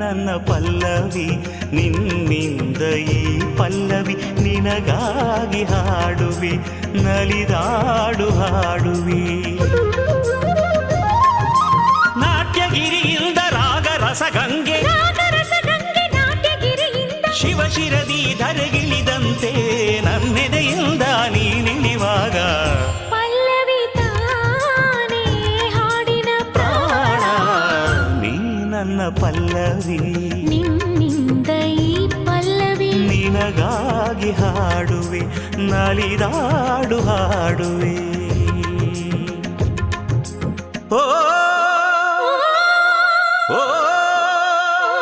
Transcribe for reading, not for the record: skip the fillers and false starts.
ನನ್ನ ಪಲ್ಲವಿ ನಿನ್ನಿಂದ ಈ ಪಲ್ಲವಿ ನಿನಗಾಗಿ ಹಾಡುವೆ ನಲಿದಾಡು ಹಾಡುವೆ ನಾಟ್ಯಗಿರಿಯಿಂದ ರಾಗರಸಗಂಗೆ ಶಿವಶಿರದಿ ಧರೆಗಿಳಿದಂತೆ ನನ್ನೆದೆಯಿಂದ ನೀನಿಳಿವಾಗ ಪಲ್ಲವಿ ತಾನೇ ಹಾಡಿನ ಪ್ರಾಣ ನೀ ನನ್ನ ಪಲ್ಲವಿ ನಿನ್ನಿಂದ ಈ ಪಲ್ಲವಿ ನಿನಗಾಗಿ ಹಾಡುವೆ ನಲಿದಾಡು ಹಾಡುವೆ ಓ